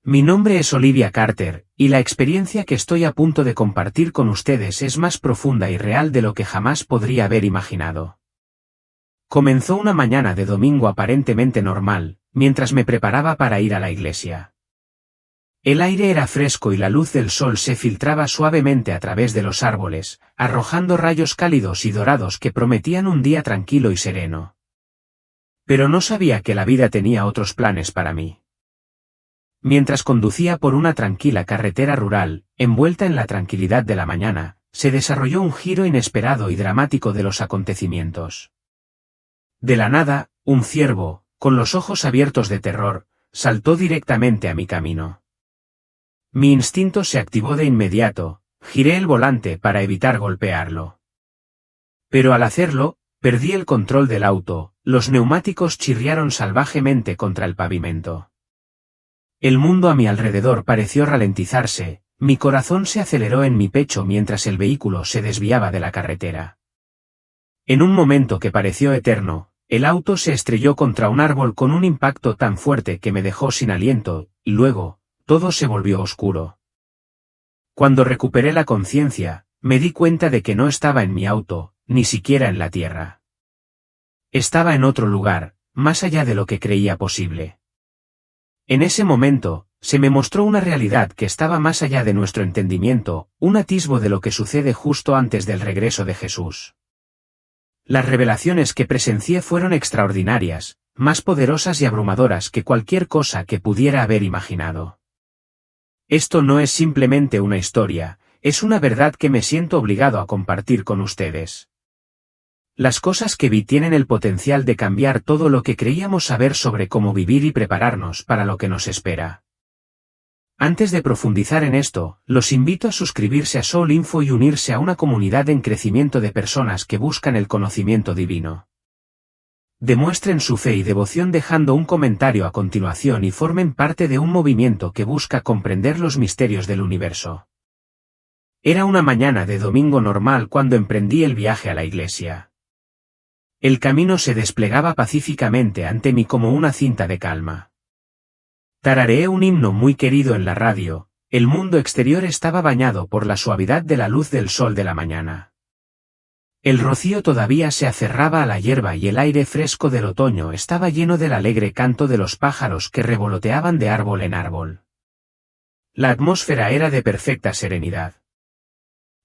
Mi nombre es Olivia Carter, y la experiencia que estoy a punto de compartir con ustedes es más profunda y real de lo que jamás podría haber imaginado. Comenzó una mañana de domingo aparentemente normal, mientras me preparaba para ir a la iglesia. El aire era fresco y la luz del sol se filtraba suavemente a través de los árboles, arrojando rayos cálidos y dorados que prometían un día tranquilo y sereno. Pero no sabía que la vida tenía otros planes para mí. Mientras conducía por una tranquila carretera rural, envuelta en la tranquilidad de la mañana, se desarrolló un giro inesperado y dramático de los acontecimientos. De la nada, un ciervo, con los ojos abiertos de terror, saltó directamente a mi camino. Mi instinto se activó de inmediato, giré el volante para evitar golpearlo. Pero al hacerlo, perdí el control del auto, los neumáticos chirriaron salvajemente contra el pavimento. El mundo a mi alrededor pareció ralentizarse, mi corazón se aceleró en mi pecho mientras el vehículo se desviaba de la carretera. En un momento que pareció eterno, el auto se estrelló contra un árbol con un impacto tan fuerte que me dejó sin aliento, y luego, todo se volvió oscuro. Cuando recuperé la conciencia, me di cuenta de que no estaba en mi auto, ni siquiera en la tierra. Estaba en otro lugar, más allá de lo que creía posible. En ese momento, se me mostró una realidad que estaba más allá de nuestro entendimiento, un atisbo de lo que sucede justo antes del regreso de Jesús. Las revelaciones que presencié fueron extraordinarias, más poderosas y abrumadoras que cualquier cosa que pudiera haber imaginado. Esto no es simplemente una historia, es una verdad que me siento obligado a compartir con ustedes. Las cosas que vi tienen el potencial de cambiar todo lo que creíamos saber sobre cómo vivir y prepararnos para lo que nos espera. Antes de profundizar en esto, los invito a suscribirse a Soul Info y unirse a una comunidad en crecimiento de personas que buscan el conocimiento divino. Demuestren su fe y devoción dejando un comentario a continuación y formen parte de un movimiento que busca comprender los misterios del universo. Era una mañana de domingo normal cuando emprendí el viaje a la iglesia. El camino se desplegaba pacíficamente ante mí como una cinta de calma. Tarareé un himno muy querido en la radio, el mundo exterior estaba bañado por la suavidad de la luz del sol de la mañana. El rocío todavía se aferraba a la hierba y el aire fresco del otoño estaba lleno del alegre canto de los pájaros que revoloteaban de árbol en árbol. La atmósfera era de perfecta serenidad.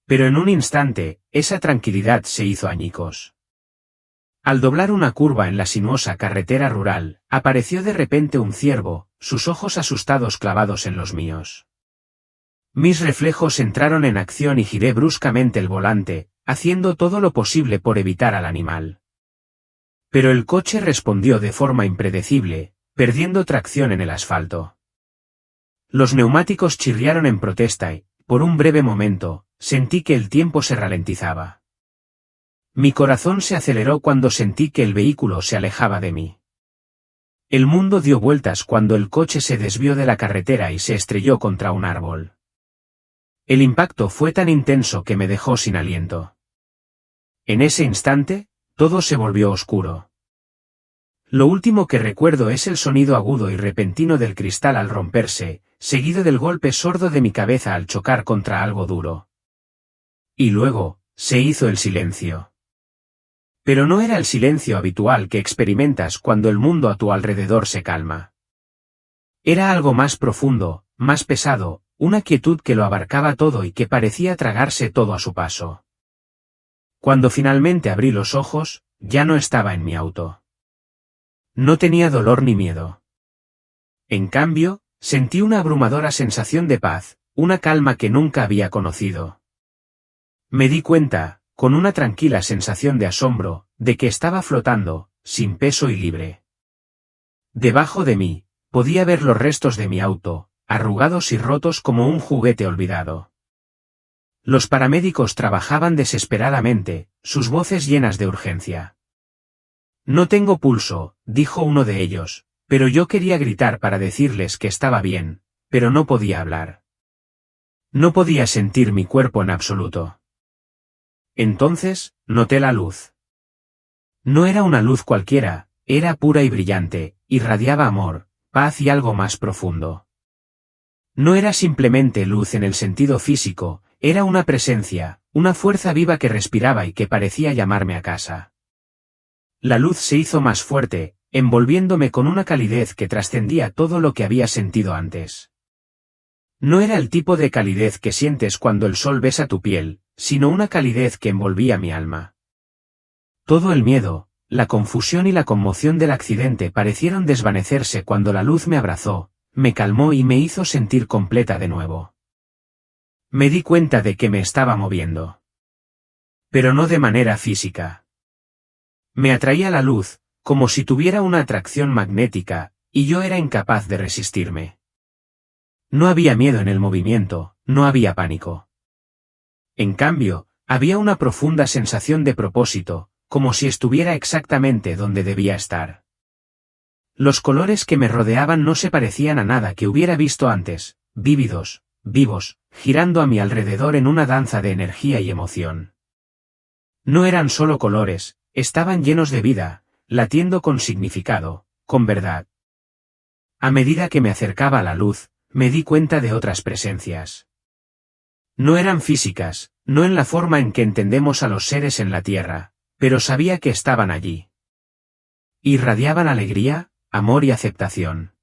Pero en un instante, esa tranquilidad se hizo añicos. Al doblar una curva en la sinuosa carretera rural, apareció de repente un ciervo, sus ojos asustados clavados en los míos. Mis reflejos entraron en acción y giré bruscamente el volante, haciendo todo lo posible por evitar al animal. Pero el coche respondió de forma impredecible, perdiendo tracción en el asfalto. Los neumáticos chirriaron en protesta y, por un breve momento, sentí que el tiempo se ralentizaba. Mi corazón se aceleró cuando sentí que el vehículo se alejaba de mí. El mundo dio vueltas cuando el coche se desvió de la carretera y se estrelló contra un árbol. El impacto fue tan intenso que me dejó sin aliento. En ese instante, todo se volvió oscuro. Lo último que recuerdo es el sonido agudo y repentino del cristal al romperse, seguido del golpe sordo de mi cabeza al chocar contra algo duro. Y luego, se hizo el silencio. Pero no era el silencio habitual que experimentas cuando el mundo a tu alrededor se calma. Era algo más profundo, más pesado, una quietud que lo abarcaba todo y que parecía tragarse todo a su paso. Cuando finalmente abrí los ojos, ya no estaba en mi auto. No tenía dolor ni miedo. En cambio, sentí una abrumadora sensación de paz, una calma que nunca había conocido. Me di cuenta, con una tranquila sensación de asombro, de que estaba flotando, sin peso y libre. Debajo de mí, podía ver los restos de mi auto, arrugados y rotos como un juguete olvidado. Los paramédicos trabajaban desesperadamente, sus voces llenas de urgencia. No tengo pulso, dijo uno de ellos, pero yo quería gritar para decirles que estaba bien, pero no podía hablar. No podía sentir mi cuerpo en absoluto. Entonces, noté la luz. No era una luz cualquiera, era pura y brillante, irradiaba amor, paz y algo más profundo. No era simplemente luz en el sentido físico, era una presencia, una fuerza viva que respiraba y que parecía llamarme a casa. La luz se hizo más fuerte, envolviéndome con una calidez que trascendía todo lo que había sentido antes. No era el tipo de calidez que sientes cuando el sol besa tu piel, sino una calidez que envolvía mi alma. Todo el miedo, la confusión y la conmoción del accidente parecieron desvanecerse cuando la luz me abrazó, me calmó y me hizo sentir completa de nuevo. Me di cuenta de que me estaba moviendo. Pero no de manera física. Me atraía la luz, como si tuviera una atracción magnética, y yo era incapaz de resistirme. No había miedo en el movimiento, no había pánico. En cambio, había una profunda sensación de propósito, como si estuviera exactamente donde debía estar. Los colores que me rodeaban no se parecían a nada que hubiera visto antes, vívidos, vivos, girando a mi alrededor en una danza de energía y emoción. No eran solo colores, estaban llenos de vida, latiendo con significado, con verdad. A medida que me acercaba a la luz, me di cuenta de otras presencias. No eran físicas, no en la forma en que entendemos a los seres en la Tierra, pero sabía que estaban allí. Irradiaban alegría, amor y aceptación.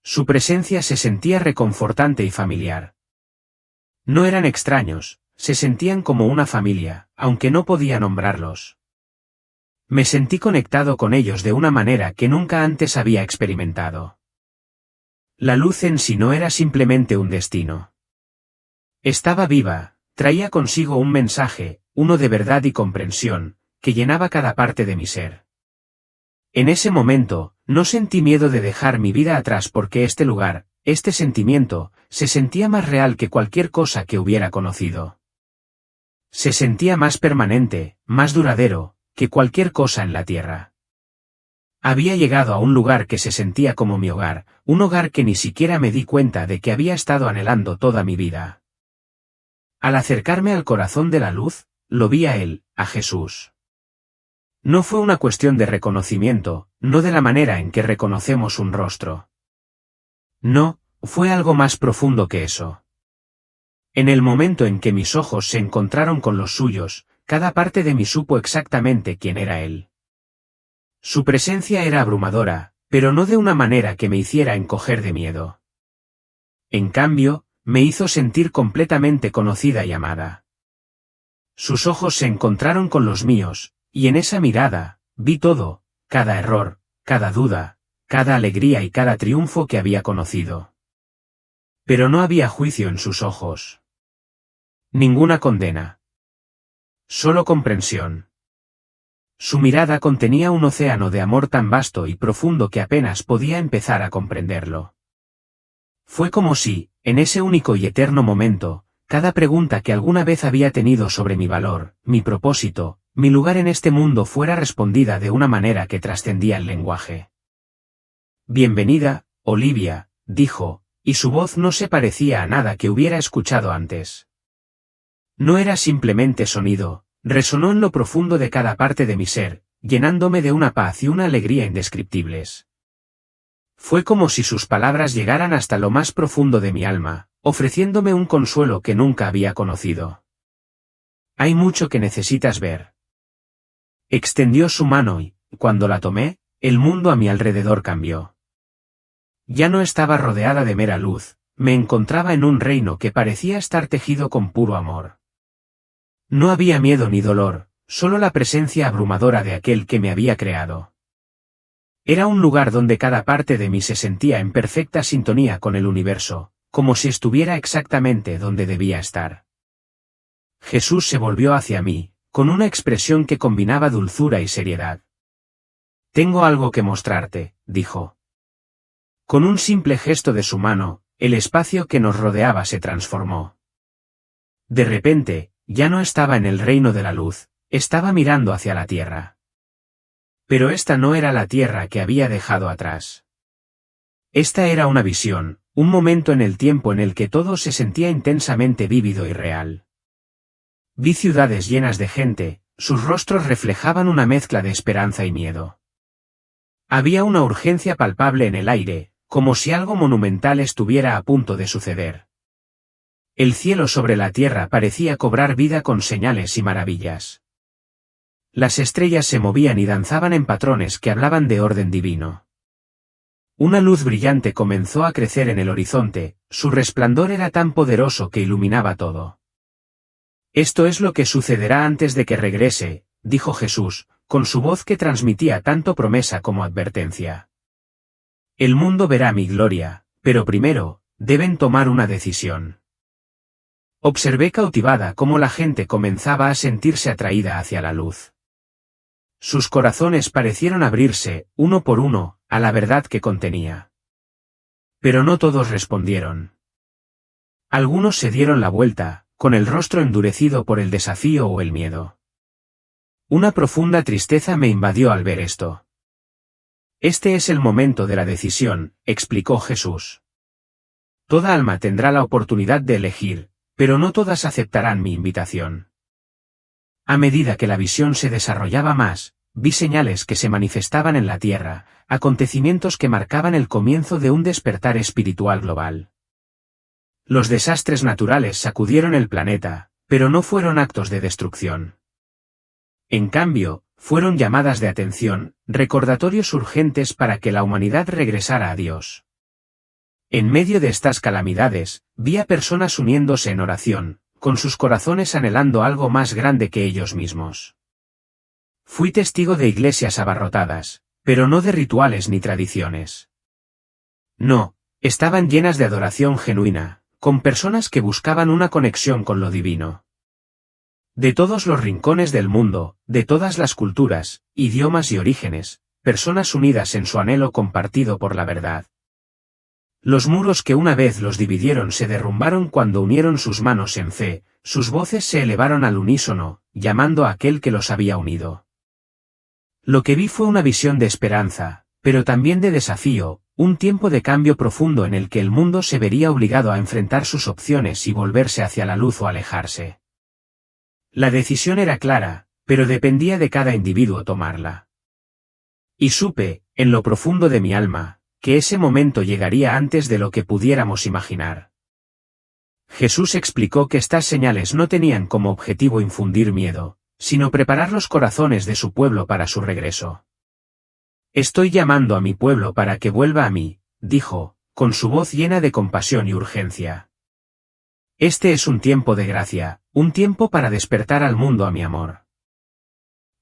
Su presencia se sentía reconfortante y familiar. No eran extraños, se sentían como una familia, aunque no podía nombrarlos. Me sentí conectado con ellos de una manera que nunca antes había experimentado. La luz en sí no era simplemente un destino. Estaba viva, traía consigo un mensaje, uno de verdad y comprensión, que llenaba cada parte de mi ser. En ese momento, no sentí miedo de dejar mi vida atrás porque este lugar, este sentimiento, se sentía más real que cualquier cosa que hubiera conocido. Se sentía más permanente, más duradero, que cualquier cosa en la tierra. Había llegado a un lugar que se sentía como mi hogar, un hogar que ni siquiera me di cuenta de que había estado anhelando toda mi vida. Al acercarme al corazón de la luz, lo vi a él, a Jesús. No fue una cuestión de reconocimiento, no de la manera en que reconocemos un rostro. No, fue algo más profundo que eso. En el momento en que mis ojos se encontraron con los suyos, cada parte de mí supo exactamente quién era él. Su presencia era abrumadora, pero no de una manera que me hiciera encoger de miedo. En cambio, me hizo sentir completamente conocida y amada. Sus ojos se encontraron con los míos, y en esa mirada, vi todo, cada error, cada duda, cada alegría y cada triunfo que había conocido. Pero no había juicio en sus ojos. Ninguna condena. Solo comprensión. Su mirada contenía un océano de amor tan vasto y profundo que apenas podía empezar a comprenderlo. Fue como si, en ese único y eterno momento, cada pregunta que alguna vez había tenido sobre mi valor, mi propósito, mi lugar en este mundo fuera respondida de una manera que trascendía el lenguaje. Bienvenida, Olivia, dijo, y su voz no se parecía a nada que hubiera escuchado antes. No era simplemente sonido, resonó en lo profundo de cada parte de mi ser, llenándome de una paz y una alegría indescriptibles. Fue como si sus palabras llegaran hasta lo más profundo de mi alma, ofreciéndome un consuelo que nunca había conocido. Hay mucho que necesitas ver. Extendió su mano y, cuando la tomé, el mundo a mi alrededor cambió. Ya no estaba rodeada de mera luz, me encontraba en un reino que parecía estar tejido con puro amor. No había miedo ni dolor, solo la presencia abrumadora de aquel que me había creado. Era un lugar donde cada parte de mí se sentía en perfecta sintonía con el universo, como si estuviera exactamente donde debía estar. Jesús se volvió hacia mí, con una expresión que combinaba dulzura y seriedad. Tengo algo que mostrarte, dijo. Con un simple gesto de su mano, el espacio que nos rodeaba se transformó. De repente, ya no estaba en el reino de la luz, estaba mirando hacia la tierra. Pero esta no era la tierra que había dejado atrás. Esta era una visión, un momento en el tiempo en el que todo se sentía intensamente vívido y real. Vi ciudades llenas de gente, sus rostros reflejaban una mezcla de esperanza y miedo. Había una urgencia palpable en el aire, como si algo monumental estuviera a punto de suceder. El cielo sobre la tierra parecía cobrar vida con señales y maravillas. Las estrellas se movían y danzaban en patrones que hablaban de orden divino. Una luz brillante comenzó a crecer en el horizonte, su resplandor era tan poderoso que iluminaba todo. Esto es lo que sucederá antes de que regrese, dijo Jesús, con su voz que transmitía tanto promesa como advertencia. El mundo verá mi gloria, pero primero, deben tomar una decisión. Observé cautivada cómo la gente comenzaba a sentirse atraída hacia la luz. Sus corazones parecieron abrirse, uno por uno, a la verdad que contenía. Pero no todos respondieron. Algunos se dieron la vuelta, con el rostro endurecido por el desafío o el miedo. Una profunda tristeza me invadió al ver esto. Este es el momento de la decisión, explicó Jesús. Toda alma tendrá la oportunidad de elegir, pero no todas aceptarán mi invitación. A medida que la visión se desarrollaba más, vi señales que se manifestaban en la tierra, acontecimientos que marcaban el comienzo de un despertar espiritual global. Los desastres naturales sacudieron el planeta, pero no fueron actos de destrucción. En cambio, fueron llamadas de atención, recordatorios urgentes para que la humanidad regresara a Dios. En medio de estas calamidades, vi a personas uniéndose en oración, con sus corazones anhelando algo más grande que ellos mismos. Fui testigo de iglesias abarrotadas, pero no de rituales ni tradiciones. No, estaban llenas de adoración genuina, con personas que buscaban una conexión con lo divino. De todos los rincones del mundo, de todas las culturas, idiomas y orígenes, personas unidas en su anhelo compartido por la verdad. Los muros que una vez los dividieron se derrumbaron cuando unieron sus manos en fe, sus voces se elevaron al unísono, llamando a aquel que los había unido. Lo que vi fue una visión de esperanza, pero también de desafío, un tiempo de cambio profundo en el que el mundo se vería obligado a enfrentar sus opciones y volverse hacia la luz o alejarse. La decisión era clara, pero dependía de cada individuo tomarla. Y supe, en lo profundo de mi alma, que ese momento llegaría antes de lo que pudiéramos imaginar. Jesús explicó que estas señales no tenían como objetivo infundir miedo, sino preparar los corazones de su pueblo para su regreso. Estoy llamando a mi pueblo para que vuelva a mí, dijo, con su voz llena de compasión y urgencia. Este es un tiempo de gracia, un tiempo para despertar al mundo a mi amor.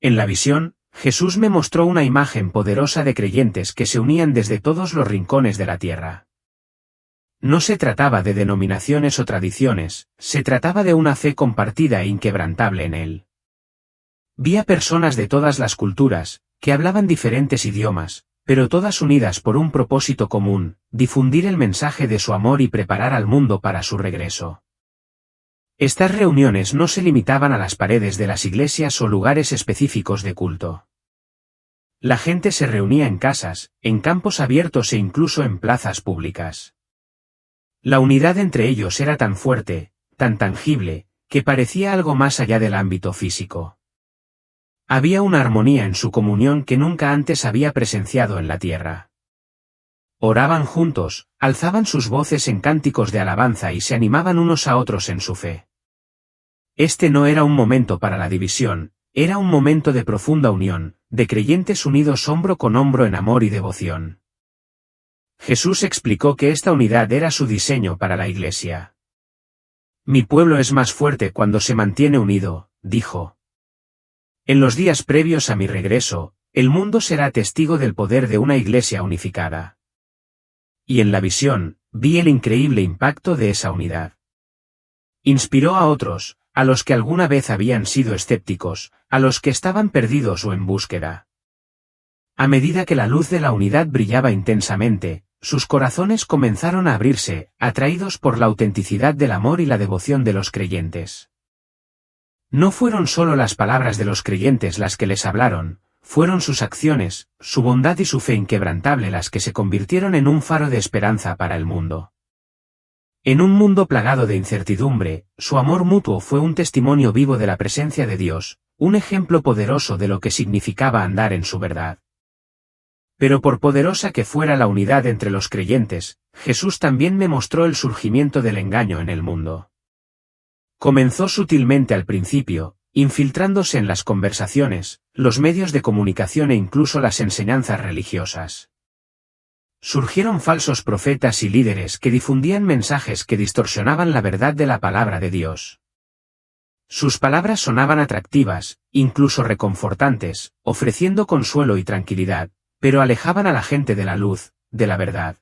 En la visión, Jesús me mostró una imagen poderosa de creyentes que se unían desde todos los rincones de la tierra. No se trataba de denominaciones o tradiciones, se trataba de una fe compartida e inquebrantable en él. Vi a personas de todas las culturas, que hablaban diferentes idiomas, pero todas unidas por un propósito común, difundir el mensaje de su amor y preparar al mundo para su regreso. Estas reuniones no se limitaban a las paredes de las iglesias o lugares específicos de culto. La gente se reunía en casas, en campos abiertos e incluso en plazas públicas. La unidad entre ellos era tan fuerte, tan tangible, que parecía algo más allá del ámbito físico. Había una armonía en su comunión que nunca antes había presenciado en la tierra. Oraban juntos, alzaban sus voces en cánticos de alabanza y se animaban unos a otros en su fe. Este no era un momento para la división, era un momento de profunda unión, de creyentes unidos hombro con hombro en amor y devoción. Jesús explicó que esta unidad era su diseño para la Iglesia. Mi pueblo es más fuerte cuando se mantiene unido, dijo. En los días previos a mi regreso, el mundo será testigo del poder de una Iglesia unificada. Y en la visión, vi el increíble impacto de esa unidad. Inspiró a otros, a los que alguna vez habían sido escépticos, a los que estaban perdidos o en búsqueda. A medida que la luz de la unidad brillaba intensamente, sus corazones comenzaron a abrirse, atraídos por la autenticidad del amor y la devoción de los creyentes. No fueron solo las palabras de los creyentes las que les hablaron, fueron sus acciones, su bondad y su fe inquebrantable las que se convirtieron en un faro de esperanza para el mundo. En un mundo plagado de incertidumbre, su amor mutuo fue un testimonio vivo de la presencia de Dios, un ejemplo poderoso de lo que significaba andar en su verdad. Pero por poderosa que fuera la unidad entre los creyentes, Jesús también me mostró el surgimiento del engaño en el mundo. Comenzó sutilmente al principio, infiltrándose en las conversaciones, los medios de comunicación e incluso las enseñanzas religiosas. Surgieron falsos profetas y líderes que difundían mensajes que distorsionaban la verdad de la palabra de Dios. Sus palabras sonaban atractivas, incluso reconfortantes, ofreciendo consuelo y tranquilidad, pero alejaban a la gente de la luz, de la verdad.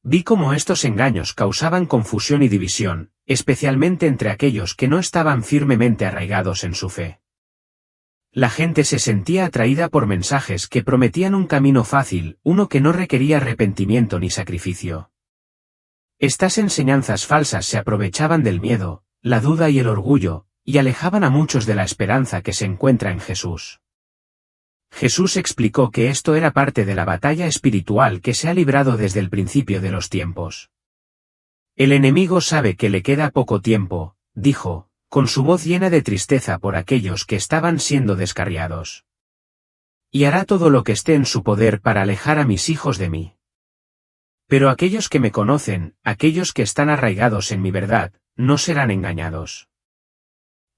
Vi cómo estos engaños causaban confusión y división, especialmente entre aquellos que no estaban firmemente arraigados en su fe. La gente se sentía atraída por mensajes que prometían un camino fácil, uno que no requería arrepentimiento ni sacrificio. Estas enseñanzas falsas se aprovechaban del miedo, la duda y el orgullo, y alejaban a muchos de la esperanza que se encuentra en Jesús. Jesús explicó que esto era parte de la batalla espiritual que se ha librado desde el principio de los tiempos. El enemigo sabe que le queda poco tiempo, dijo, con su voz llena de tristeza por aquellos que estaban siendo descarriados. Y hará todo lo que esté en su poder para alejar a mis hijos de mí. Pero aquellos que me conocen, aquellos que están arraigados en mi verdad, no serán engañados.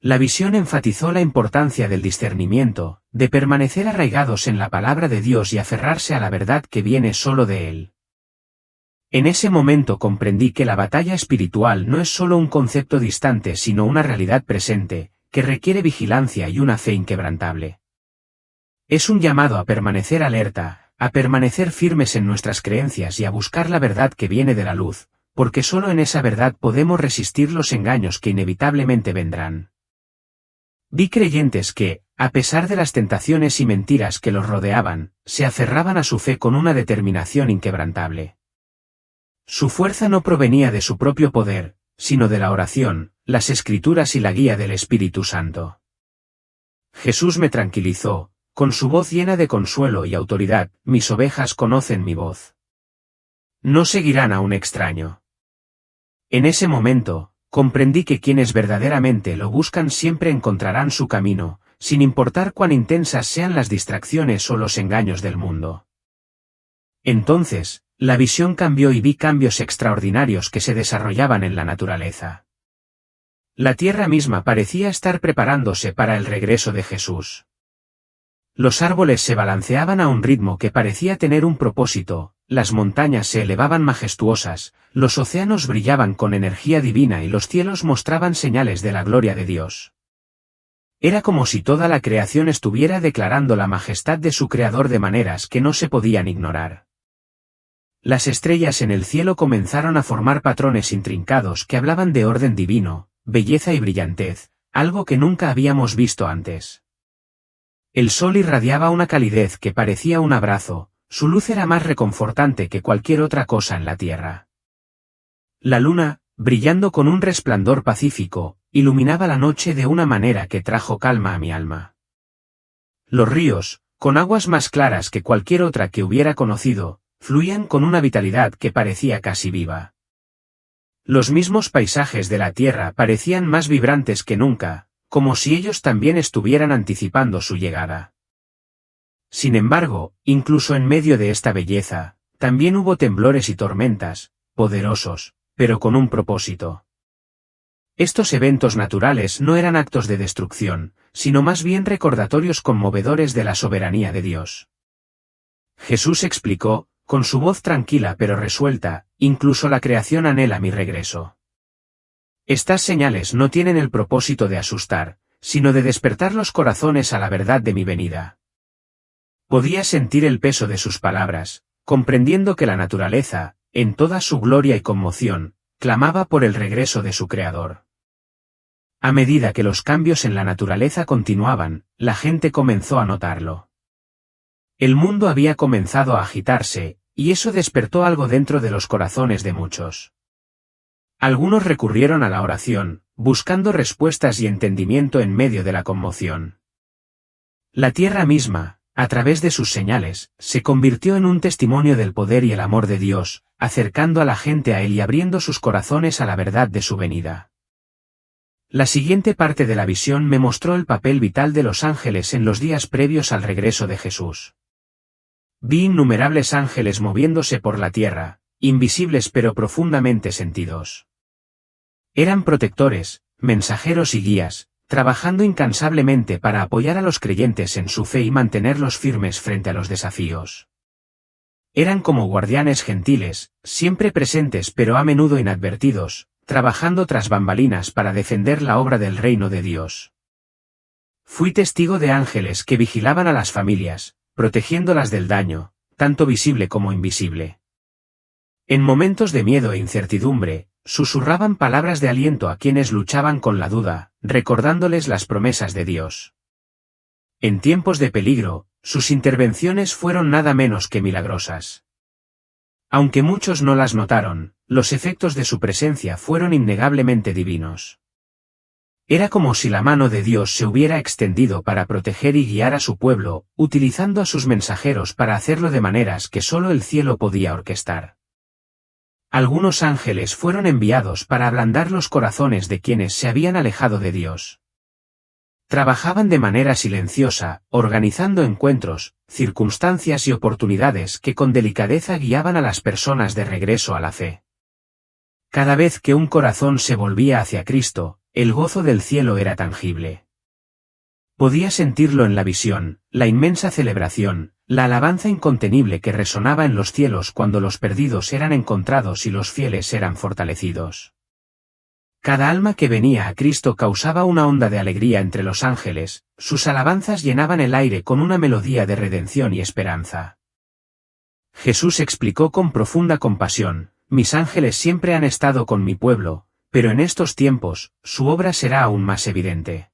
La visión enfatizó la importancia del discernimiento, de permanecer arraigados en la palabra de Dios y aferrarse a la verdad que viene solo de Él. En ese momento comprendí que la batalla espiritual no es solo un concepto distante sino una realidad presente, que requiere vigilancia y una fe inquebrantable. Es un llamado a permanecer alerta, a permanecer firmes en nuestras creencias y a buscar la verdad que viene de la luz, porque solo en esa verdad podemos resistir los engaños que inevitablemente vendrán. Vi creyentes que, a pesar de las tentaciones y mentiras que los rodeaban, se aferraban a su fe con una determinación inquebrantable. Su fuerza no provenía de su propio poder, sino de la oración, las Escrituras y la guía del Espíritu Santo. Jesús me tranquilizó, con su voz llena de consuelo y autoridad, mis ovejas conocen mi voz. No seguirán a un extraño. En ese momento, comprendí que quienes verdaderamente lo buscan siempre encontrarán su camino, sin importar cuán intensas sean las distracciones o los engaños del mundo. Entonces, la visión cambió y vi cambios extraordinarios que se desarrollaban en la naturaleza. La tierra misma parecía estar preparándose para el regreso de Jesús. Los árboles se balanceaban a un ritmo que parecía tener un propósito, las montañas se elevaban majestuosas, los océanos brillaban con energía divina y los cielos mostraban señales de la gloria de Dios. Era como si toda la creación estuviera declarando la majestad de su Creador de maneras que no se podían ignorar. Las estrellas en el cielo comenzaron a formar patrones intrincados que hablaban de orden divino, belleza y brillantez, algo que nunca habíamos visto antes. El sol irradiaba una calidez que parecía un abrazo, su luz era más reconfortante que cualquier otra cosa en la tierra. La luna, brillando con un resplandor pacífico, iluminaba la noche de una manera que trajo calma a mi alma. Los ríos, con aguas más claras que cualquier otra que hubiera conocido, fluían con una vitalidad que parecía casi viva. Los mismos paisajes de la tierra parecían más vibrantes que nunca, como si ellos también estuvieran anticipando su llegada. Sin embargo, incluso en medio de esta belleza, también hubo temblores y tormentas, poderosos, pero con un propósito. Estos eventos naturales no eran actos de destrucción, sino más bien recordatorios conmovedores de la soberanía de Dios. Jesús explicó, con su voz tranquila pero resuelta, incluso la creación anhela mi regreso. Estas señales no tienen el propósito de asustar, sino de despertar los corazones a la verdad de mi venida. Podía sentir el peso de sus palabras, comprendiendo que la naturaleza, en toda su gloria y conmoción, clamaba por el regreso de su Creador. A medida que los cambios en la naturaleza continuaban, la gente comenzó a notarlo. El mundo había comenzado a agitarse, y eso despertó algo dentro de los corazones de muchos. Algunos recurrieron a la oración, buscando respuestas y entendimiento en medio de la conmoción. La tierra misma, a través de sus señales, se convirtió en un testimonio del poder y el amor de Dios, acercando a la gente a Él y abriendo sus corazones a la verdad de su venida. La siguiente parte de la visión me mostró el papel vital de los ángeles en los días previos al regreso de Jesús. Vi innumerables ángeles moviéndose por la tierra, invisibles pero profundamente sentidos. Eran protectores, mensajeros y guías, trabajando incansablemente para apoyar a los creyentes en su fe y mantenerlos firmes frente a los desafíos. Eran como guardianes gentiles, siempre presentes pero a menudo inadvertidos, trabajando tras bambalinas para defender la obra del reino de Dios. Fui testigo de ángeles que vigilaban a las familias, protegiéndolas del daño, tanto visible como invisible. En momentos de miedo e incertidumbre, susurraban palabras de aliento a quienes luchaban con la duda, recordándoles las promesas de Dios. En tiempos de peligro, sus intervenciones fueron nada menos que milagrosas. Aunque muchos no las notaron, los efectos de su presencia fueron innegablemente divinos. Era como si la mano de Dios se hubiera extendido para proteger y guiar a su pueblo, utilizando a sus mensajeros para hacerlo de maneras que solo el cielo podía orquestar. Algunos ángeles fueron enviados para ablandar los corazones de quienes se habían alejado de Dios. Trabajaban de manera silenciosa, organizando encuentros, circunstancias y oportunidades que con delicadeza guiaban a las personas de regreso a la fe. Cada vez que un corazón se volvía hacia Cristo, el gozo del cielo era tangible. Podía sentirlo en la visión, la inmensa celebración, la alabanza incontenible que resonaba en los cielos cuando los perdidos eran encontrados y los fieles eran fortalecidos. Cada alma que venía a Cristo causaba una onda de alegría entre los ángeles, sus alabanzas llenaban el aire con una melodía de redención y esperanza. Jesús explicó con profunda compasión: mis ángeles siempre han estado con mi pueblo, pero en estos tiempos, su obra será aún más evidente.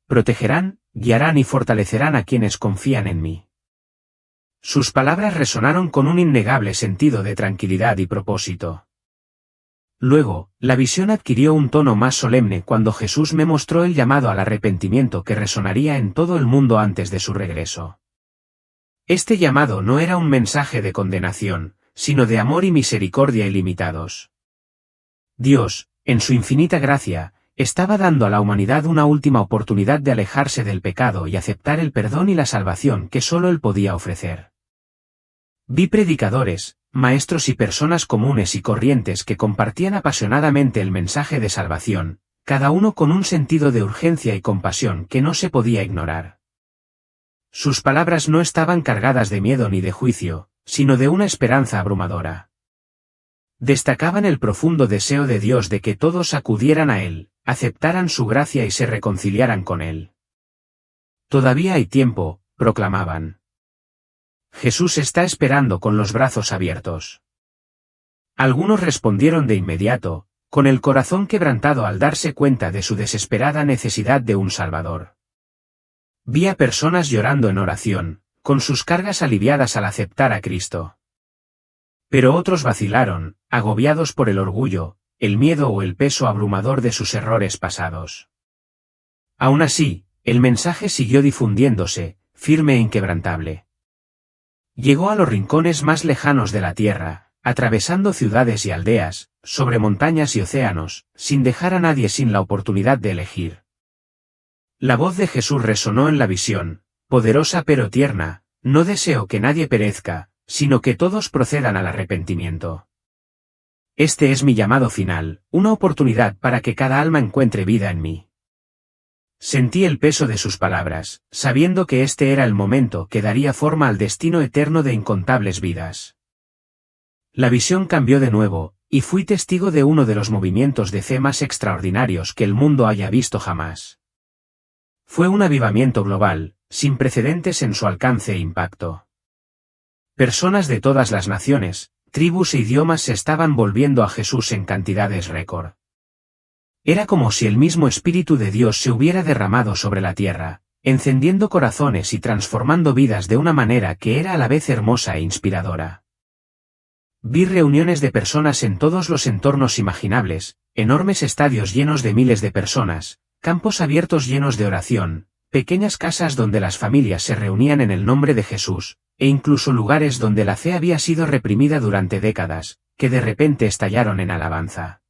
Protegerán, guiarán y fortalecerán a quienes confían en mí. Sus palabras resonaron con un innegable sentido de tranquilidad y propósito. Luego, la visión adquirió un tono más solemne cuando Jesús me mostró el llamado al arrepentimiento que resonaría en todo el mundo antes de su regreso. Este llamado no era un mensaje de condenación, sino de amor y misericordia ilimitados. Dios, en su infinita gracia, estaba dando a la humanidad una última oportunidad de alejarse del pecado y aceptar el perdón y la salvación que solo Él podía ofrecer. Vi predicadores, maestros y personas comunes y corrientes que compartían apasionadamente el mensaje de salvación, cada uno con un sentido de urgencia y compasión que no se podía ignorar. Sus palabras no estaban cargadas de miedo ni de juicio, sino de una esperanza abrumadora. Destacaban el profundo deseo de Dios de que todos acudieran a Él, aceptaran su gracia y se reconciliaran con Él. Todavía hay tiempo, proclamaban. Jesús está esperando con los brazos abiertos. Algunos respondieron de inmediato, con el corazón quebrantado al darse cuenta de su desesperada necesidad de un Salvador. Vi a personas llorando en oración, con sus cargas aliviadas al aceptar a Cristo. Pero otros vacilaron, agobiados por el orgullo, el miedo o el peso abrumador de sus errores pasados. Aún así, el mensaje siguió difundiéndose, firme e inquebrantable. Llegó a los rincones más lejanos de la tierra, atravesando ciudades y aldeas, sobre montañas y océanos, sin dejar a nadie sin la oportunidad de elegir. La voz de Jesús resonó en la visión, poderosa pero tierna: no deseo que nadie perezca, sino que todos procedan al arrepentimiento. Este es mi llamado final, una oportunidad para que cada alma encuentre vida en mí. Sentí el peso de sus palabras, sabiendo que este era el momento que daría forma al destino eterno de incontables vidas. La visión cambió de nuevo, y fui testigo de uno de los movimientos de fe más extraordinarios que el mundo haya visto jamás. Fue un avivamiento global, sin precedentes en su alcance e impacto. Personas de todas las naciones, tribus e idiomas se estaban volviendo a Jesús en cantidades récord. Era como si el mismo Espíritu de Dios se hubiera derramado sobre la tierra, encendiendo corazones y transformando vidas de una manera que era a la vez hermosa e inspiradora. Vi reuniones de personas en todos los entornos imaginables, enormes estadios llenos de miles de personas, campos abiertos llenos de oración, pequeñas casas donde las familias se reunían en el nombre de Jesús, e incluso lugares donde la fe había sido reprimida durante décadas, que de repente estallaron en alabanza.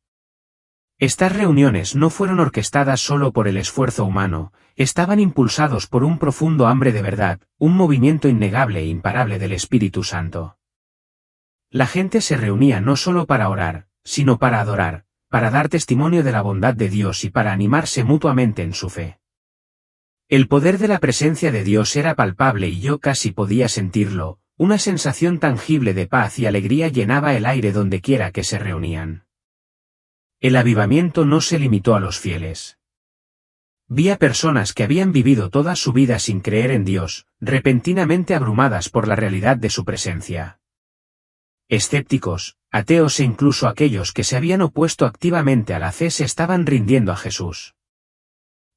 Estas reuniones no fueron orquestadas solo por el esfuerzo humano, estaban impulsados por un profundo hambre de verdad, un movimiento innegable e imparable del Espíritu Santo. La gente se reunía no solo para orar, sino para adorar, para dar testimonio de la bondad de Dios y para animarse mutuamente en su fe. El poder de la presencia de Dios era palpable y yo casi podía sentirlo, una sensación tangible de paz y alegría llenaba el aire donde quiera que se reunían. El avivamiento no se limitó a los fieles. Vi a personas que habían vivido toda su vida sin creer en Dios, repentinamente abrumadas por la realidad de su presencia. Escépticos, ateos e incluso aquellos que se habían opuesto activamente a la fe se estaban rindiendo a Jesús.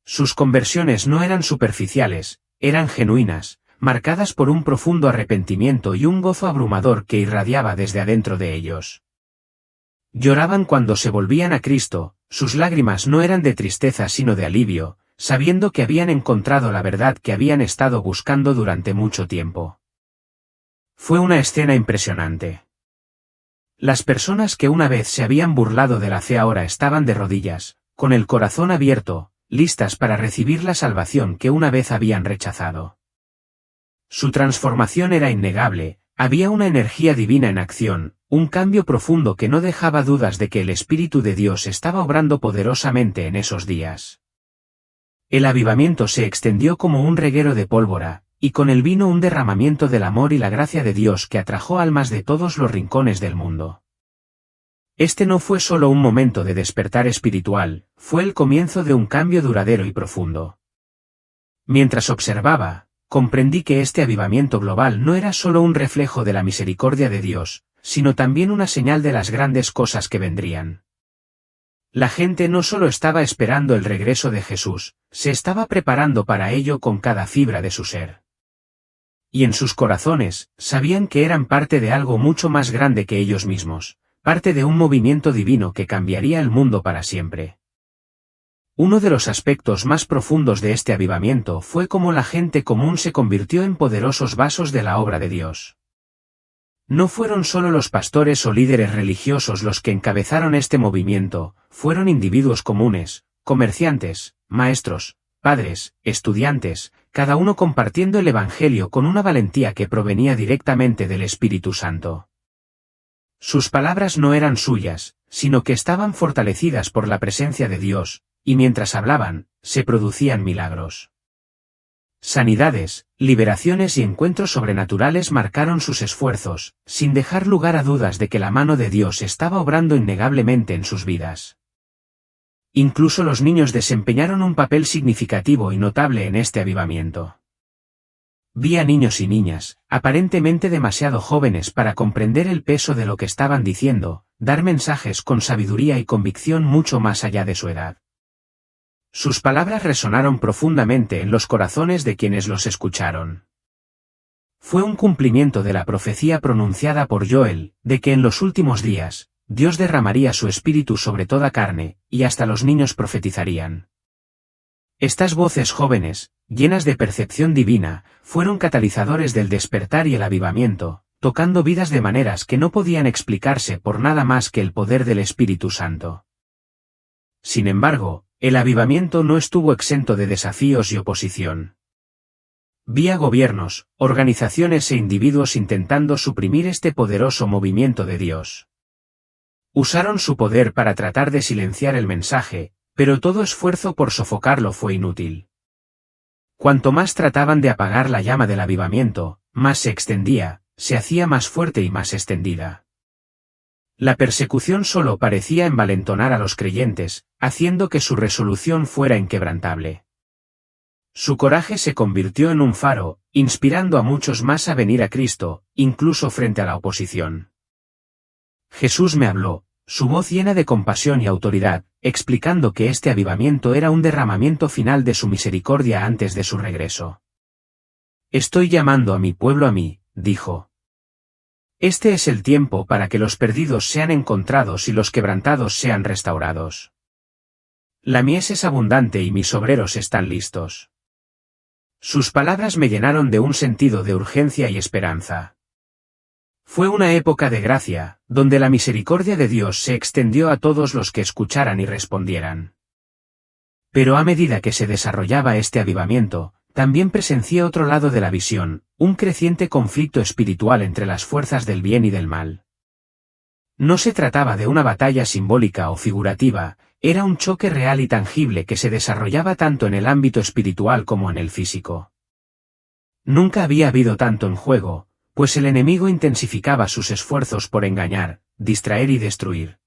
Sus conversiones no eran superficiales, eran genuinas, marcadas por un profundo arrepentimiento y un gozo abrumador que irradiaba desde adentro de ellos. Lloraban cuando se volvían a Cristo, sus lágrimas no eran de tristeza sino de alivio, sabiendo que habían encontrado la verdad que habían estado buscando durante mucho tiempo. Fue una escena impresionante. Las personas que una vez se habían burlado de la fe ahora estaban de rodillas, con el corazón abierto, listas para recibir la salvación que una vez habían rechazado. Su transformación era innegable, había una energía divina en acción, un cambio profundo que no dejaba dudas de que el Espíritu de Dios estaba obrando poderosamente en esos días. El avivamiento se extendió como un reguero de pólvora, y con él vino un derramamiento del amor y la gracia de Dios que atrajo almas de todos los rincones del mundo. Este no fue solo un momento de despertar espiritual, fue el comienzo de un cambio duradero y profundo. Mientras observaba, comprendí que este avivamiento global no era solo un reflejo de la misericordia de Dios, sino también una señal de las grandes cosas que vendrían. La gente no solo estaba esperando el regreso de Jesús, se estaba preparando para ello con cada fibra de su ser. Y en sus corazones, sabían que eran parte de algo mucho más grande que ellos mismos, parte de un movimiento divino que cambiaría el mundo para siempre. Uno de los aspectos más profundos de este avivamiento fue cómo la gente común se convirtió en poderosos vasos de la obra de Dios. No fueron solo los pastores o líderes religiosos los que encabezaron este movimiento, fueron individuos comunes, comerciantes, maestros, padres, estudiantes, cada uno compartiendo el Evangelio con una valentía que provenía directamente del Espíritu Santo. Sus palabras no eran suyas, sino que estaban fortalecidas por la presencia de Dios, y mientras hablaban, se producían milagros. Sanidades, liberaciones y encuentros sobrenaturales marcaron sus esfuerzos, sin dejar lugar a dudas de que la mano de Dios estaba obrando innegablemente en sus vidas. Incluso los niños desempeñaron un papel significativo y notable en este avivamiento. Vi a niños y niñas, aparentemente demasiado jóvenes para comprender el peso de lo que estaban diciendo, dar mensajes con sabiduría y convicción mucho más allá de su edad. Sus palabras resonaron profundamente en los corazones de quienes los escucharon. Fue un cumplimiento de la profecía pronunciada por Joel, de que en los últimos días, Dios derramaría su espíritu sobre toda carne, y hasta los niños profetizarían. Estas voces jóvenes, llenas de percepción divina, fueron catalizadores del despertar y el avivamiento, tocando vidas de maneras que no podían explicarse por nada más que el poder del Espíritu Santo. Sin embargo, el avivamiento no estuvo exento de desafíos y oposición. Vi a gobiernos, organizaciones e individuos intentando suprimir este poderoso movimiento de Dios. Usaron su poder para tratar de silenciar el mensaje, pero todo esfuerzo por sofocarlo fue inútil. Cuanto más trataban de apagar la llama del avivamiento, más se extendía, se hacía más fuerte y más extendida. La persecución solo parecía envalentonar a los creyentes, haciendo que su resolución fuera inquebrantable. Su coraje se convirtió en un faro, inspirando a muchos más a venir a Cristo, incluso frente a la oposición. Jesús me habló, su voz llena de compasión y autoridad, explicando que este avivamiento era un derramamiento final de su misericordia antes de su regreso. Estoy llamando a mi pueblo a mí, dijo. Este es el tiempo para que los perdidos sean encontrados y los quebrantados sean restaurados. La mies es abundante y mis obreros están listos. Sus palabras me llenaron de un sentido de urgencia y esperanza. Fue una época de gracia, donde la misericordia de Dios se extendió a todos los que escucharan y respondieran. Pero a medida que se desarrollaba este avivamiento, también presencié otro lado de la visión, un creciente conflicto espiritual entre las fuerzas del bien y del mal. No se trataba de una batalla simbólica o figurativa, era un choque real y tangible que se desarrollaba tanto en el ámbito espiritual como en el físico. Nunca había habido tanto en juego, pues el enemigo intensificaba sus esfuerzos por engañar, distraer y destruir.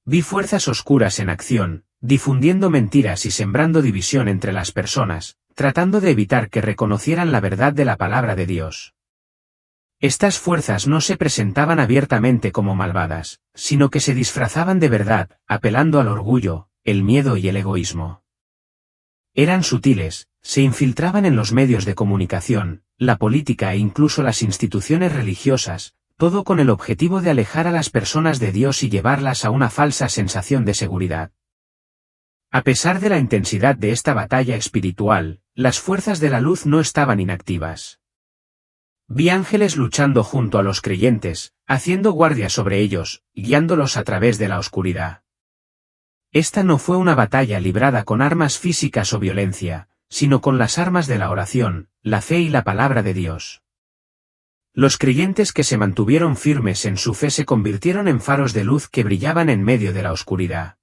Vi fuerzas oscuras en acción, difundiendo mentiras y sembrando división entre las personas, tratando de evitar que reconocieran la verdad de la palabra de Dios. Estas fuerzas no se presentaban abiertamente como malvadas, sino que se disfrazaban de verdad, apelando al orgullo, el miedo y el egoísmo. Eran sutiles, se infiltraban en los medios de comunicación, la política e incluso las instituciones religiosas, todo con el objetivo de alejar a las personas de Dios y llevarlas a una falsa sensación de seguridad. A pesar de la intensidad de esta batalla espiritual, las fuerzas de la luz no estaban inactivas. Vi ángeles luchando junto a los creyentes, haciendo guardia sobre ellos, guiándolos a través de la oscuridad. Esta no fue una batalla librada con armas físicas o violencia, sino con las armas de la oración, la fe y la palabra de Dios. Los creyentes que se mantuvieron firmes en su fe se convirtieron en faros de luz que brillaban en medio de la oscuridad.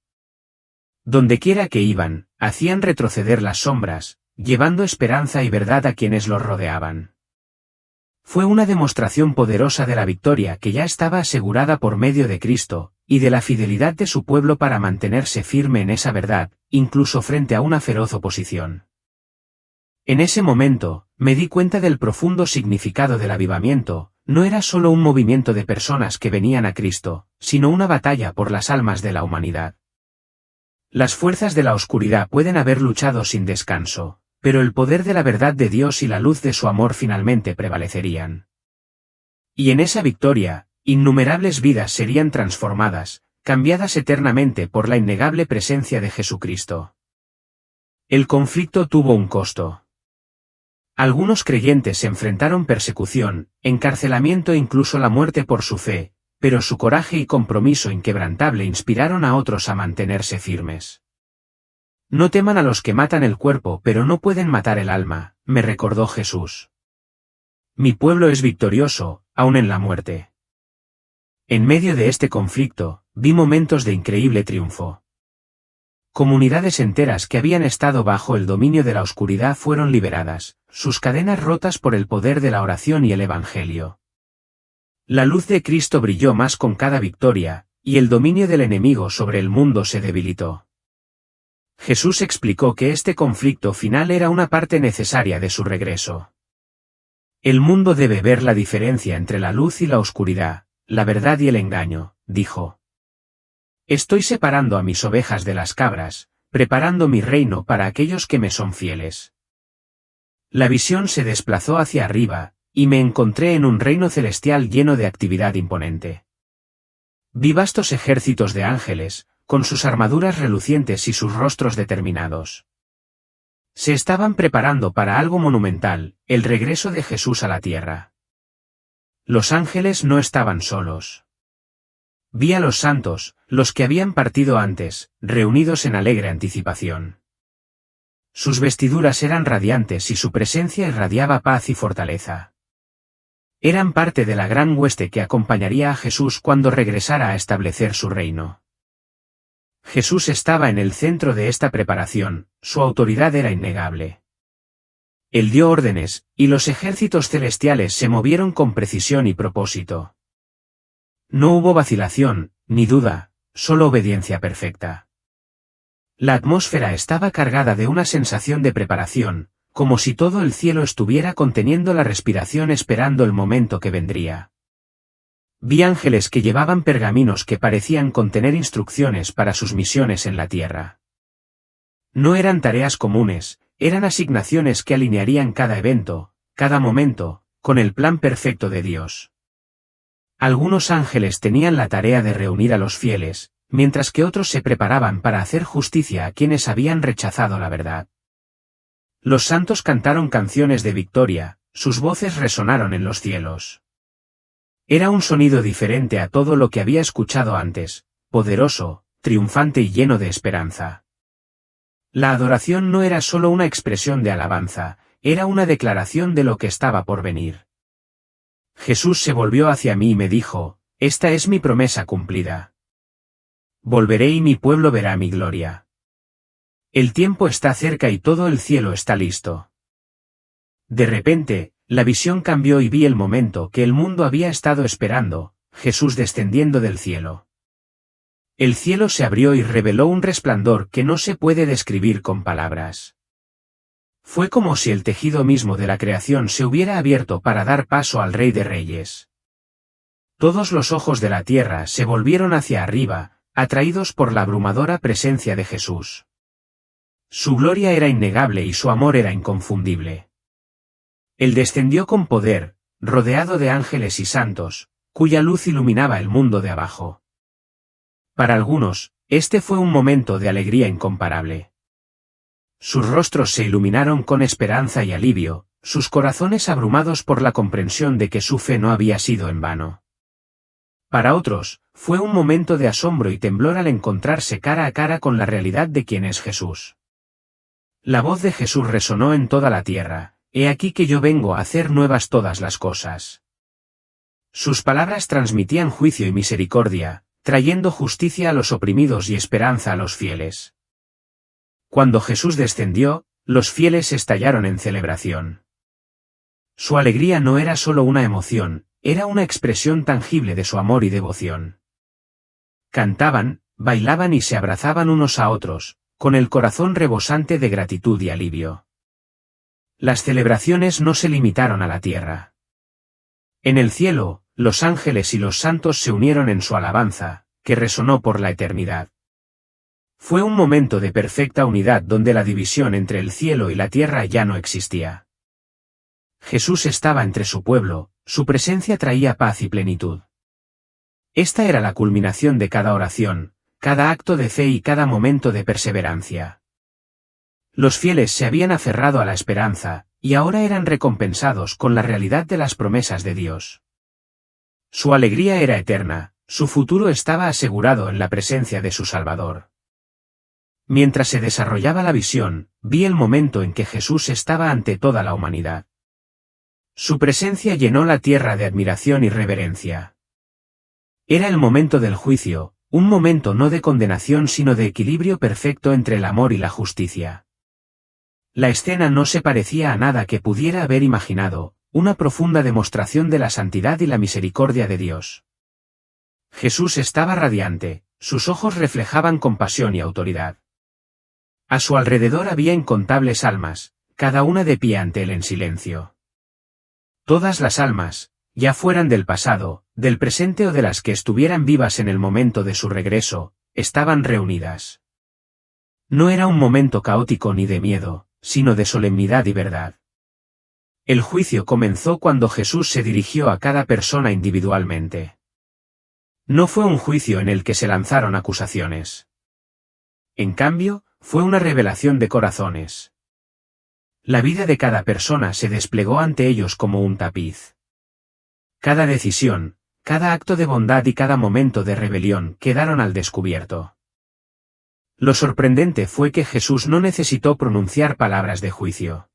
Dondequiera que iban, hacían retroceder las sombras, llevando esperanza y verdad a quienes los rodeaban. Fue una demostración poderosa de la victoria que ya estaba asegurada por medio de Cristo, y de la fidelidad de su pueblo para mantenerse firme en esa verdad, incluso frente a una feroz oposición. En ese momento, me di cuenta del profundo significado del avivamiento, no era solo un movimiento de personas que venían a Cristo, sino una batalla por las almas de la humanidad. Las fuerzas de la oscuridad pueden haber luchado sin descanso, pero el poder de la verdad de Dios y la luz de su amor finalmente prevalecerían. Y en esa victoria, innumerables vidas serían transformadas, cambiadas eternamente por la innegable presencia de Jesucristo. El conflicto tuvo un costo. Algunos creyentes enfrentaron persecución, encarcelamiento e incluso la muerte por su fe, pero su coraje y compromiso inquebrantable inspiraron a otros a mantenerse firmes. No teman a los que matan el cuerpo pero no pueden matar el alma, me recordó Jesús. Mi pueblo es victorioso, aun en la muerte. En medio de este conflicto, vi momentos de increíble triunfo. Comunidades enteras que habían estado bajo el dominio de la oscuridad fueron liberadas, sus cadenas rotas por el poder de la oración y el Evangelio. La luz de Cristo brilló más con cada victoria, y el dominio del enemigo sobre el mundo se debilitó. Jesús explicó que este conflicto final era una parte necesaria de su regreso. El mundo debe ver la diferencia entre la luz y la oscuridad, la verdad y el engaño, dijo. Estoy separando a mis ovejas de las cabras, preparando mi reino para aquellos que me son fieles. La visión se desplazó hacia arriba, y me encontré en un reino celestial lleno de actividad imponente. Vi vastos ejércitos de ángeles, con sus armaduras relucientes y sus rostros determinados. Se estaban preparando para algo monumental, el regreso de Jesús a la tierra. Los ángeles no estaban solos. Vi a los santos, los que habían partido antes, reunidos en alegre anticipación. Sus vestiduras eran radiantes y su presencia irradiaba paz y fortaleza. Eran parte de la gran hueste que acompañaría a Jesús cuando regresara a establecer su reino. Jesús estaba en el centro de esta preparación, su autoridad era innegable. Él dio órdenes, y los ejércitos celestiales se movieron con precisión y propósito. No hubo vacilación, ni duda, solo obediencia perfecta. La atmósfera estaba cargada de una sensación de preparación, como si todo el cielo estuviera conteniendo la respiración esperando el momento que vendría. Vi ángeles que llevaban pergaminos que parecían contener instrucciones para sus misiones en la tierra. No eran tareas comunes, eran asignaciones que alinearían cada evento, cada momento, con el plan perfecto de Dios. Algunos ángeles tenían la tarea de reunir a los fieles, mientras que otros se preparaban para hacer justicia a quienes habían rechazado la verdad. Los santos cantaron canciones de victoria, sus voces resonaron en los cielos. Era un sonido diferente a todo lo que había escuchado antes, poderoso, triunfante y lleno de esperanza. La adoración no era solo una expresión de alabanza, era una declaración de lo que estaba por venir. Jesús se volvió hacia mí y me dijo, «Esta es mi promesa cumplida. Volveré y mi pueblo verá mi gloria. El tiempo está cerca y todo el cielo está listo». De repente, la visión cambió y vi el momento que el mundo había estado esperando, Jesús descendiendo del cielo. El cielo se abrió y reveló un resplandor que no se puede describir con palabras. Fue como si el tejido mismo de la creación se hubiera abierto para dar paso al Rey de Reyes. Todos los ojos de la tierra se volvieron hacia arriba, atraídos por la abrumadora presencia de Jesús. Su gloria era innegable y su amor era inconfundible. Él descendió con poder, rodeado de ángeles y santos, cuya luz iluminaba el mundo de abajo. Para algunos, este fue un momento de alegría incomparable. Sus rostros se iluminaron con esperanza y alivio, sus corazones abrumados por la comprensión de que su fe no había sido en vano. Para otros, fue un momento de asombro y temblor al encontrarse cara a cara con la realidad de quién es Jesús. La voz de Jesús resonó en toda la tierra, «He aquí que yo vengo a hacer nuevas todas las cosas». Sus palabras transmitían juicio y misericordia, trayendo justicia a los oprimidos y esperanza a los fieles. Cuando Jesús descendió, los fieles estallaron en celebración. Su alegría no era solo una emoción, era una expresión tangible de su amor y devoción. Cantaban, bailaban y se abrazaban unos a otros, con el corazón rebosante de gratitud y alivio. Las celebraciones no se limitaron a la tierra. En el cielo, los ángeles y los santos se unieron en su alabanza, que resonó por la eternidad. Fue un momento de perfecta unidad donde la división entre el cielo y la tierra ya no existía. Jesús estaba entre su pueblo, su presencia traía paz y plenitud. Esta era la culminación de cada oración, cada acto de fe y cada momento de perseverancia. Los fieles se habían aferrado a la esperanza, y ahora eran recompensados con la realidad de las promesas de Dios. Su alegría era eterna, su futuro estaba asegurado en la presencia de su Salvador. Mientras se desarrollaba la visión, vi el momento en que Jesús estaba ante toda la humanidad. Su presencia llenó la tierra de admiración y reverencia. Era el momento del juicio, un momento no de condenación sino de equilibrio perfecto entre el amor y la justicia. La escena no se parecía a nada que pudiera haber imaginado, una profunda demostración de la santidad y la misericordia de Dios. Jesús estaba radiante, sus ojos reflejaban compasión y autoridad. A su alrededor había incontables almas, cada una de pie ante él en silencio. Todas las almas, ya fueran del pasado, del presente o de las que estuvieran vivas en el momento de su regreso, estaban reunidas. No era un momento caótico ni de miedo, sino de solemnidad y verdad. El juicio comenzó cuando Jesús se dirigió a cada persona individualmente. No fue un juicio en el que se lanzaron acusaciones. En cambio, fue una revelación de corazones. La vida de cada persona se desplegó ante ellos como un tapiz. Cada decisión, cada acto de bondad y cada momento de rebelión quedaron al descubierto. Lo sorprendente fue que Jesús no necesitó pronunciar palabras de juicio.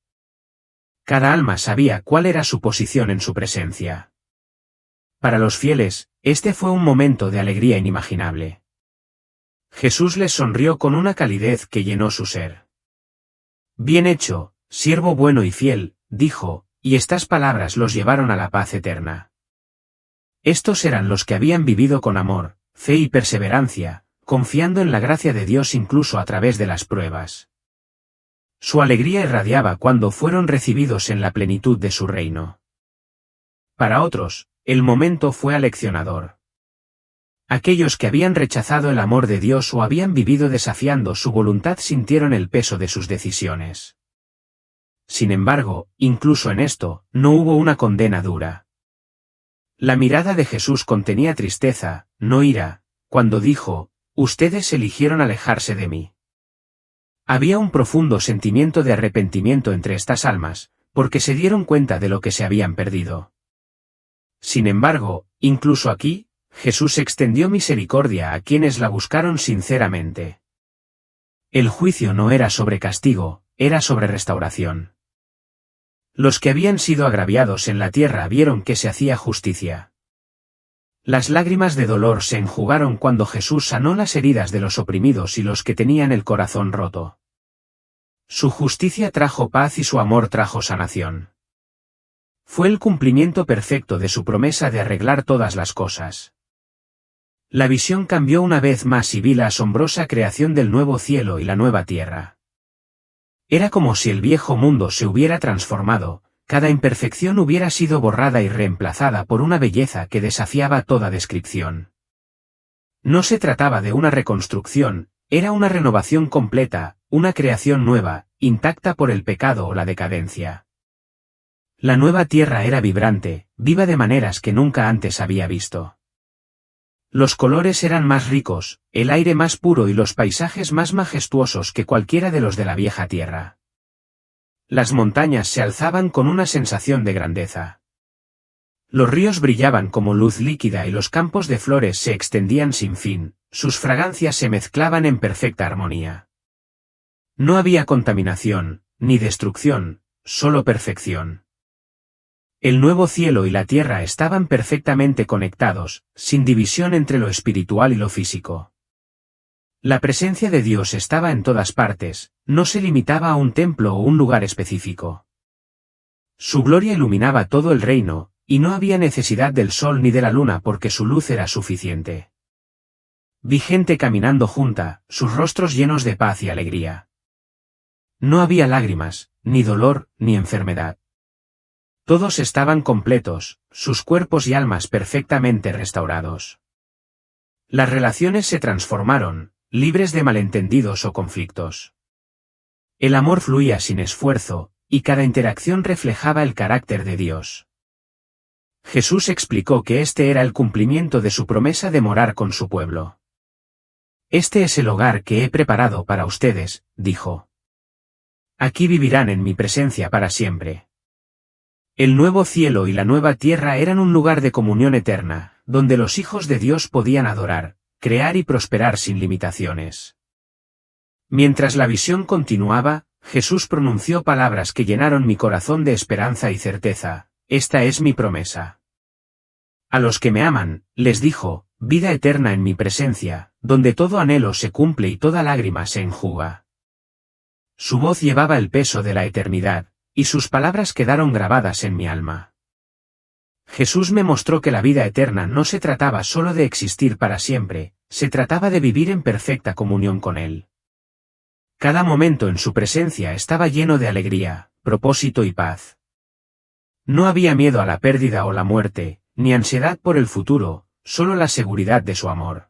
Cada alma sabía cuál era su posición en su presencia. Para los fieles, este fue un momento de alegría inimaginable. Jesús les sonrió con una calidez que llenó su ser. «Bien hecho, siervo bueno y fiel», dijo, y estas palabras los llevaron a la paz eterna. Estos eran los que habían vivido con amor, fe y perseverancia, confiando en la gracia de Dios incluso a través de las pruebas. Su alegría irradiaba cuando fueron recibidos en la plenitud de su reino. Para otros, el momento fue aleccionador. Aquellos que habían rechazado el amor de Dios o habían vivido desafiando su voluntad sintieron el peso de sus decisiones. Sin embargo, incluso en esto, no hubo una condena dura. La mirada de Jesús contenía tristeza, no ira, cuando dijo, «Ustedes eligieron alejarse de mí». Había un profundo sentimiento de arrepentimiento entre estas almas, porque se dieron cuenta de lo que se habían perdido. Sin embargo, incluso aquí, Jesús extendió misericordia a quienes la buscaron sinceramente. El juicio no era sobre castigo, era sobre restauración. Los que habían sido agraviados en la tierra vieron que se hacía justicia. Las lágrimas de dolor se enjugaron cuando Jesús sanó las heridas de los oprimidos y los que tenían el corazón roto. Su justicia trajo paz y su amor trajo sanación. Fue el cumplimiento perfecto de su promesa de arreglar todas las cosas. La visión cambió una vez más y vi la asombrosa creación del nuevo cielo y la nueva tierra. Era como si el viejo mundo se hubiera transformado, cada imperfección hubiera sido borrada y reemplazada por una belleza que desafiaba toda descripción. No se trataba de una reconstrucción, era una renovación completa, una creación nueva, intacta por el pecado o la decadencia. La nueva tierra era vibrante, viva de maneras que nunca antes había visto. Los colores eran más ricos, el aire más puro y los paisajes más majestuosos que cualquiera de los de la vieja tierra. Las montañas se alzaban con una sensación de grandeza. Los ríos brillaban como luz líquida y los campos de flores se extendían sin fin, sus fragancias se mezclaban en perfecta armonía. No había contaminación, ni destrucción, solo perfección. El nuevo cielo y la tierra estaban perfectamente conectados, sin división entre lo espiritual y lo físico. La presencia de Dios estaba en todas partes, no se limitaba a un templo o un lugar específico. Su gloria iluminaba todo el reino, y no había necesidad del sol ni de la luna porque su luz era suficiente. Vi gente caminando junta, sus rostros llenos de paz y alegría. No había lágrimas, ni dolor, ni enfermedad. Todos estaban completos, sus cuerpos y almas perfectamente restaurados. Las relaciones se transformaron, libres de malentendidos o conflictos. El amor fluía sin esfuerzo, y cada interacción reflejaba el carácter de Dios. Jesús explicó que este era el cumplimiento de su promesa de morar con su pueblo. Este es el hogar que he preparado para ustedes, dijo. Aquí vivirán en mi presencia para siempre. El nuevo cielo y la nueva tierra eran un lugar de comunión eterna, donde los hijos de Dios podían adorar, crear y prosperar sin limitaciones. Mientras la visión continuaba, Jesús pronunció palabras que llenaron mi corazón de esperanza y certeza: esta es mi promesa. A los que me aman, les dijo, vida eterna en mi presencia, donde todo anhelo se cumple y toda lágrima se enjuga. Su voz llevaba el peso de la eternidad, y sus palabras quedaron grabadas en mi alma. Jesús me mostró que la vida eterna no se trataba solo de existir para siempre, se trataba de vivir en perfecta comunión con Él. Cada momento en su presencia estaba lleno de alegría, propósito y paz. No había miedo a la pérdida o la muerte, ni ansiedad por el futuro, solo la seguridad de su amor.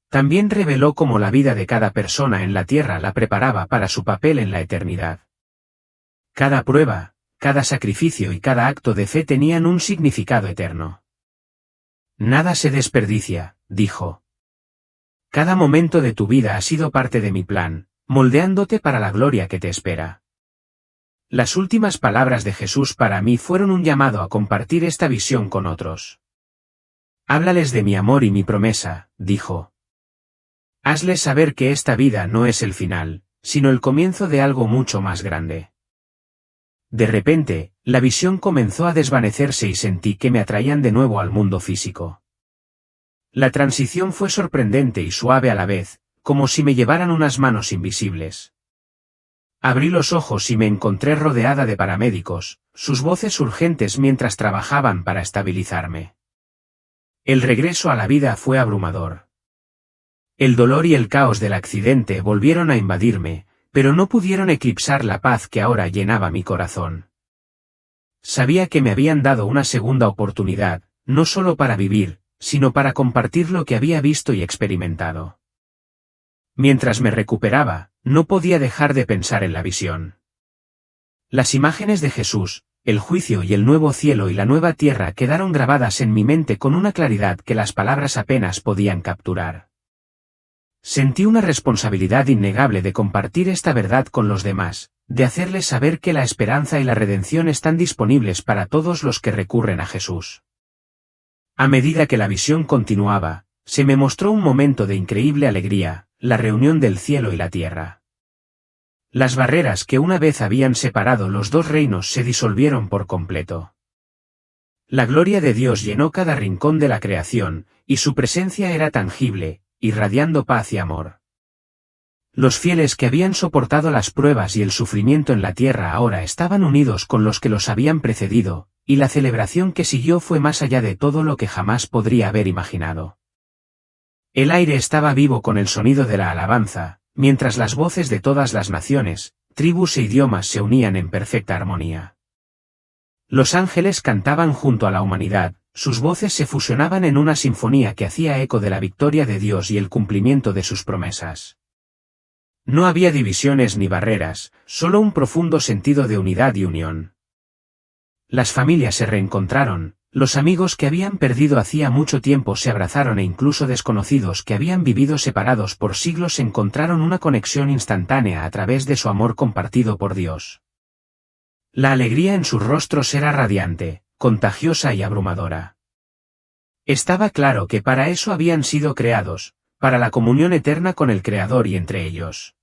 También reveló cómo la vida de cada persona en la tierra la preparaba para su papel en la eternidad. Cada prueba, cada sacrificio y cada acto de fe tenían un significado eterno. Nada se desperdicia, dijo. Cada momento de tu vida ha sido parte de mi plan, moldeándote para la gloria que te espera. Las últimas palabras de Jesús para mí fueron un llamado a compartir esta visión con otros. Háblales de mi amor y mi promesa, dijo. Hazles saber que esta vida no es el final, sino el comienzo de algo mucho más grande. De repente, la visión comenzó a desvanecerse y sentí que me atraían de nuevo al mundo físico. La transición fue sorprendente y suave a la vez, como si me llevaran unas manos invisibles. Abrí los ojos y me encontré rodeada de paramédicos, sus voces urgentes mientras trabajaban para estabilizarme. El regreso a la vida fue abrumador. El dolor y el caos del accidente volvieron a invadirme, pero no pudieron eclipsar la paz que ahora llenaba mi corazón. Sabía que me habían dado una segunda oportunidad, no solo para vivir, sino para compartir lo que había visto y experimentado. Mientras me recuperaba, no podía dejar de pensar en la visión. Las imágenes de Jesús, el juicio y el nuevo cielo y la nueva tierra quedaron grabadas en mi mente con una claridad que las palabras apenas podían capturar. Sentí una responsabilidad innegable de compartir esta verdad con los demás, de hacerles saber que la esperanza y la redención están disponibles para todos los que recurren a Jesús. A medida que la visión continuaba, se me mostró un momento de increíble alegría, la reunión del cielo y la tierra. Las barreras que una vez habían separado los dos reinos se disolvieron por completo. La gloria de Dios llenó cada rincón de la creación, y su presencia era tangible, irradiando paz y amor. Los fieles que habían soportado las pruebas y el sufrimiento en la tierra ahora estaban unidos con los que los habían precedido, y la celebración que siguió fue más allá de todo lo que jamás podría haber imaginado. El aire estaba vivo con el sonido de la alabanza, mientras las voces de todas las naciones, tribus e idiomas se unían en perfecta armonía. Los ángeles cantaban junto a la humanidad, sus voces se fusionaban en una sinfonía que hacía eco de la victoria de Dios y el cumplimiento de sus promesas. No había divisiones ni barreras, solo un profundo sentido de unidad y unión. Las familias se reencontraron, los amigos que habían perdido hacía mucho tiempo se abrazaron e incluso desconocidos que habían vivido separados por siglos encontraron una conexión instantánea a través de su amor compartido por Dios. La alegría en sus rostros era radiante, contagiosa y abrumadora. Estaba claro que para eso habían sido creados, para la comunión eterna con el Creador y entre ellos.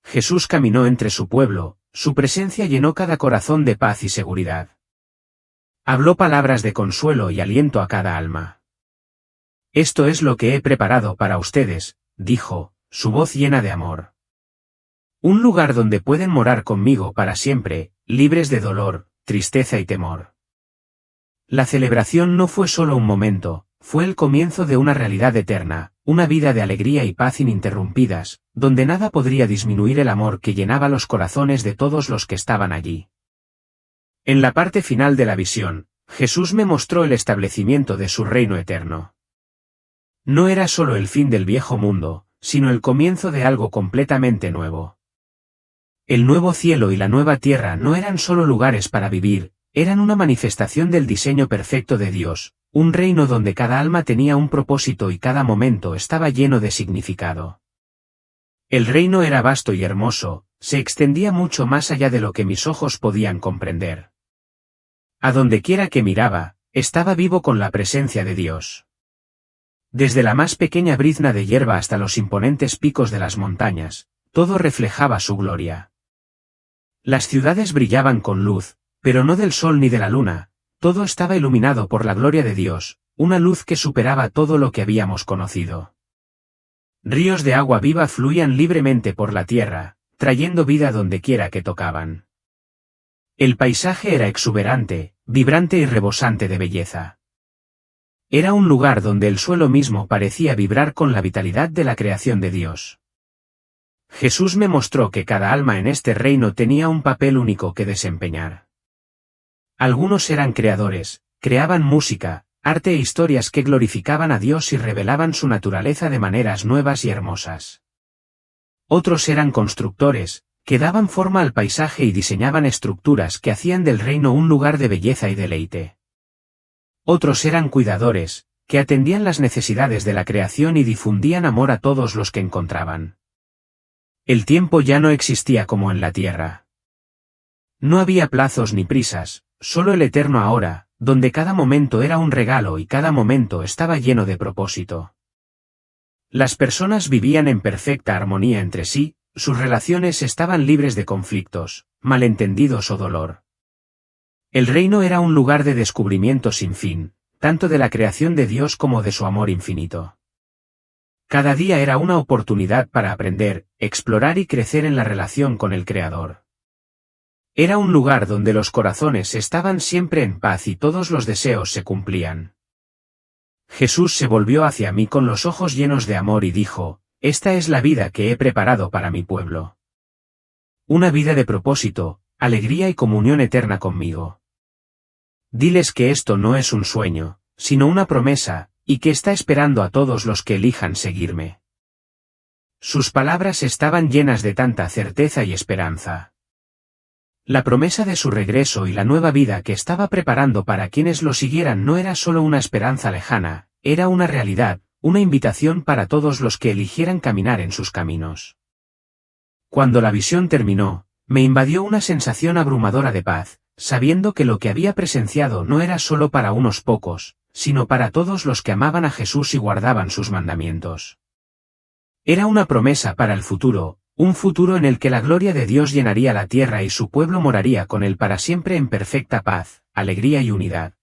Jesús caminó entre su pueblo, su presencia llenó cada corazón de paz y seguridad. Habló palabras de consuelo y aliento a cada alma. Esto es lo que he preparado para ustedes, dijo, su voz llena de amor. Un lugar donde pueden morar conmigo para siempre, libres de dolor, tristeza y temor. La celebración no fue solo un momento, fue el comienzo de una realidad eterna, una vida de alegría y paz ininterrumpidas, donde nada podría disminuir el amor que llenaba los corazones de todos los que estaban allí. En la parte final de la visión, Jesús me mostró el establecimiento de su reino eterno. No era solo el fin del viejo mundo, sino el comienzo de algo completamente nuevo. El nuevo cielo y la nueva tierra no eran solo lugares para vivir, eran una manifestación del diseño perfecto de Dios, un reino donde cada alma tenía un propósito y cada momento estaba lleno de significado. El reino era vasto y hermoso, se extendía mucho más allá de lo que mis ojos podían comprender. A donde quiera que miraba, estaba vivo con la presencia de Dios. Desde la más pequeña brizna de hierba hasta los imponentes picos de las montañas, todo reflejaba su gloria. Las ciudades brillaban con luz, pero no del sol ni de la luna, todo estaba iluminado por la gloria de Dios, una luz que superaba todo lo que habíamos conocido. Ríos de agua viva fluían libremente por la tierra, trayendo vida donde quiera que tocaban. El paisaje era exuberante, vibrante y rebosante de belleza. Era un lugar donde el suelo mismo parecía vibrar con la vitalidad de la creación de Dios. Jesús me mostró que cada alma en este reino tenía un papel único que desempeñar. Algunos eran creadores, creaban música, arte e historias que glorificaban a Dios y revelaban su naturaleza de maneras nuevas y hermosas. Otros eran constructores, que daban forma al paisaje y diseñaban estructuras que hacían del reino un lugar de belleza y deleite. Otros eran cuidadores, que atendían las necesidades de la creación y difundían amor a todos los que encontraban. El tiempo ya no existía como en la tierra. No había plazos ni prisas, solo el eterno ahora, donde cada momento era un regalo y cada momento estaba lleno de propósito. Las personas vivían en perfecta armonía entre sí, sus relaciones estaban libres de conflictos, malentendidos o dolor. El reino era un lugar de descubrimiento sin fin, tanto de la creación de Dios como de su amor infinito. Cada día era una oportunidad para aprender, explorar y crecer en la relación con el Creador. Era un lugar donde los corazones estaban siempre en paz y todos los deseos se cumplían. Jesús se volvió hacia mí con los ojos llenos de amor y dijo, «Esta es la vida que he preparado para mi pueblo. Una vida de propósito, alegría y comunión eterna conmigo. Diles que esto no es un sueño, sino una promesa, y que está esperando a todos los que elijan seguirme». Sus palabras estaban llenas de tanta certeza y esperanza. La promesa de su regreso y la nueva vida que estaba preparando para quienes lo siguieran no era solo una esperanza lejana, era una realidad, una invitación para todos los que eligieran caminar en sus caminos. Cuando la visión terminó, me invadió una sensación abrumadora de paz, sabiendo que lo que había presenciado no era solo para unos pocos, sino para todos los que amaban a Jesús y guardaban sus mandamientos. Era una promesa para el futuro, un futuro en el que la gloria de Dios llenaría la tierra y su pueblo moraría con él para siempre en perfecta paz, alegría y unidad.